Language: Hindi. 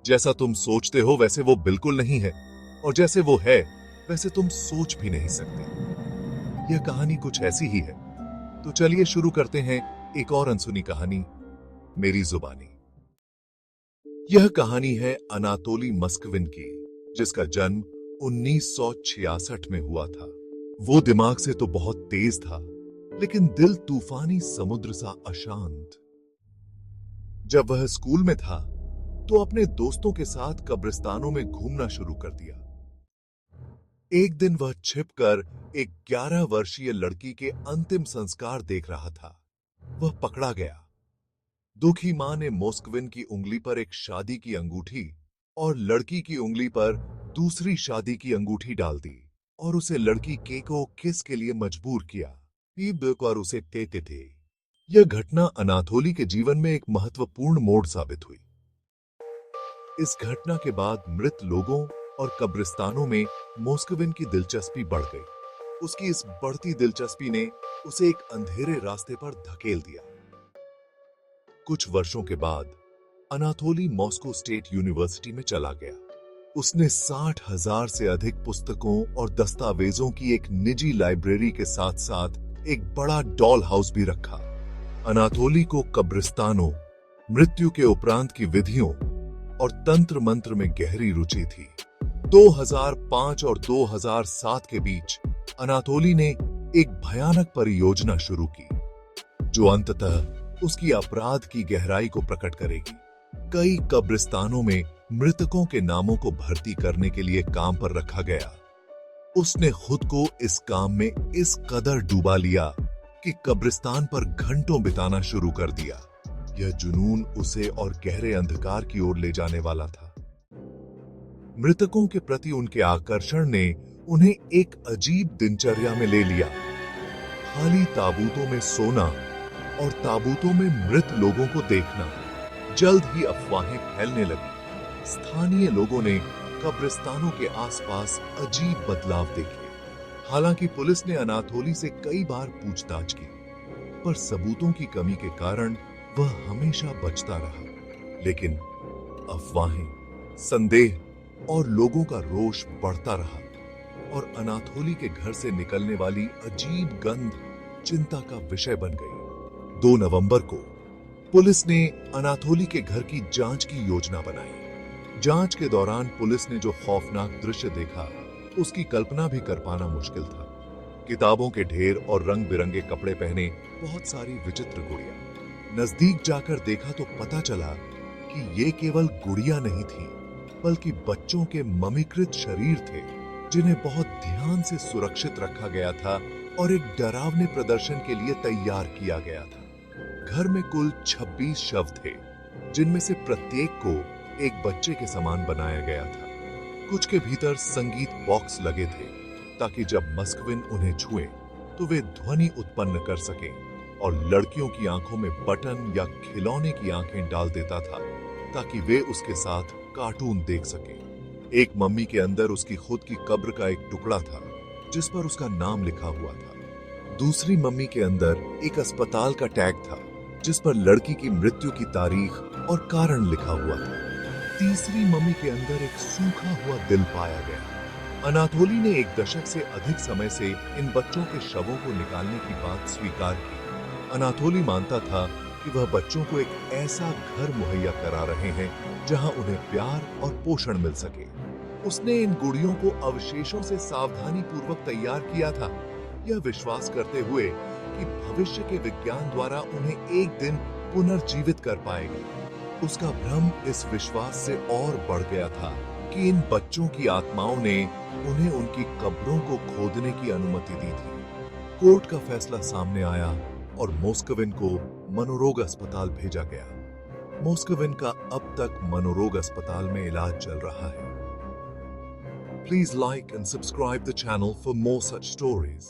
जैसा तुम सोचते हो वैसे वो बिल्कुल नहीं है, और जैसे वो है वैसे तुम सोच भी नहीं सकते। यह कहानी कुछ ऐसी ही है। तो चलिए शुरू करते हैं एक और अनसुनी कहानी, मेरी जुबानी। यह कहानी है अनातोली मस्कविन की, जिसका जन्म 1966 में हुआ था। वो दिमाग से तो बहुत तेज था, लेकिन दिल तूफानी समुद्र सा अशांत। जब वह स्कूल में था तो अपने दोस्तों के साथ कब्रिस्तानों में घूमना शुरू कर दिया। एक दिन वह छिपकर एक 11 वर्षीय लड़की के अंतिम संस्कार देख रहा था। वह पकड़ा गया। दुखी मां ने मोस्कविन की उंगली पर एक शादी की अंगूठी और लड़की की उंगली पर दूसरी शादी की अंगूठी डाल दी और उसे लड़की के को किस के लिए मजबूर किया। और उसे देते थे। यह घटना अनाथोली के जीवन में एक महत्वपूर्ण मोड़ साबित हुई। इस घटना के बाद मृत लोगों और कब्रिस्तानों में मोस्कविन की दिलचस्पी बढ़ गई। उसकी इस बढ़ती दिलचस्पी ने उसे एक अंधेरे रास्ते पर धकेल दिया। कुछ वर्षों के बाद अनाथोली मॉस्को स्टेट यूनिवर्सिटी में चला गया। उसने 60,000 से अधिक पुस्तकों और दस्तावेजों की एक निजी लाइब्रेरी के साथ साथ एक बड़ा डॉल हाउस भी रखा। अनाथोली को कब्रिस्तानों, मृत्यु के उपरांत की विधियों और तंत्र मंत्र में गहरी रुचि थी। 2005 और 2007 के बीच अनाथोली ने एक भयानक परियोजना शुरू की, जो अंततः उसकी अपराध की गहराई को प्रकट करेगी। कई कब्रिस्तानों में मृतकों के नामों को भर्ती करने के लिए काम पर रखा गया। उसने खुद को इस काम में इस कदर डूबा लिया कि कब्रिस्तान पर घंटों बिताना शुरू कर दिया। यह जुनून उसे और गहरे अंधकार की ओर ले जाने वाला था। मृतकों के प्रति उनके आकर्षण ने उन्हें एक अजीब दिनचर्या में ले लिया। खाली ताबूतों में सोना और ताबूतों में मृत लोगों को देखना। जल्द ही अफवाहें फैलने लगी। स्थानीय लोगों ने कब्रिस्तानों के आसपास अजीब बदलाव देखे। हालांकि पुलिस ने अनाथोली से कई बार पूछताछ की, पर सबूतों की कमी के कारण वह हमेशा बचता रहा। लेकिन अफवाहें, संदेह और लोगों का रोष बढ़ता रहा, और अनाथोली के घर से निकलने वाली अजीब गंध चिंता का विषय बन गई। 2 नवंबर को पुलिस ने अनाथोली के घर की जांच की योजना बनाई। जांच के दौरान पुलिस ने जो खौफनाक दृश्य देखा, उसकी कल्पना भी कर पाना मुश्किल था। किताबों के ढेर और रंग बिरंगे कपड़े पहने बहुत सारी विचित्र गुड़िया। नजदीक जाकर देखा तो पता चला कि ये केवल गुड़िया नहीं थी, बल्कि बच्चों के ममीकृत शरीर थे, जिन्हें बहुत ध्यान से सुरक्षित रखा गया था और एक डरावने प्रदर्शन के लिए तैयार किया गया था। घर में कुल 26 शव थे, जिनमें से प्रत्येक को एक बच्चे के समान बनाया गया था। कुछ के भीतर संगीत बॉक्स लगे थे, ताकि जब मस्कविन उन्हें छुए तो वे ध्वनि उत्पन्न कर सके, और लड़कियों की आंखों में बटन या खिलौने की आंखें डाल देता था, ताकि वे उसके साथ कार्टून देख सके। एक मम्मी के अंदर उसकी खुद की कब्र का एक टुकड़ा था, जिस पर उसका नाम लिखा हुआ था। दूसरी मम्मी के अंदर एक अस्पताल का टैग था, जिस पर लड़की की मृत्यु की तारीख और कारण लिखा हुआ था। तीसरी मम्मी के अंदर एक सूखा हुआ दिल पाया गया। अनाथोली ने 1 दशक से अधिक समय से इन बच्चों के शवों को निकालने की बात स्वीकार की। अनाथोली मानता था कि वह बच्चों को एक ऐसा घर मुहैया करा रहे हैं जहां उन्हें प्यार और पोषण मिल सके। उसने इन गुड़ियों को अवशेषों से सावधानी पूर्वक तैयार किया था, यह विश्वास करते हुए कि भविष्य के विज्ञान द्वारा उन्हें एक दिन पुनर्जीवित कर पाएगी। उसका भ्रम इस विश्वास से और बढ़ गया था कि इन बच्चों की आत्माओं ने उन्हें उनकी कब्रों को खोदने की अनुमति दी थी। कोर्ट का फैसला सामने आया और मोस्कविन को मनोरोग अस्पताल भेजा गया। मोस्कविन का अब तक मनोरोग अस्पताल में इलाज चल रहा है। Please like and subscribe the channel for more such stories.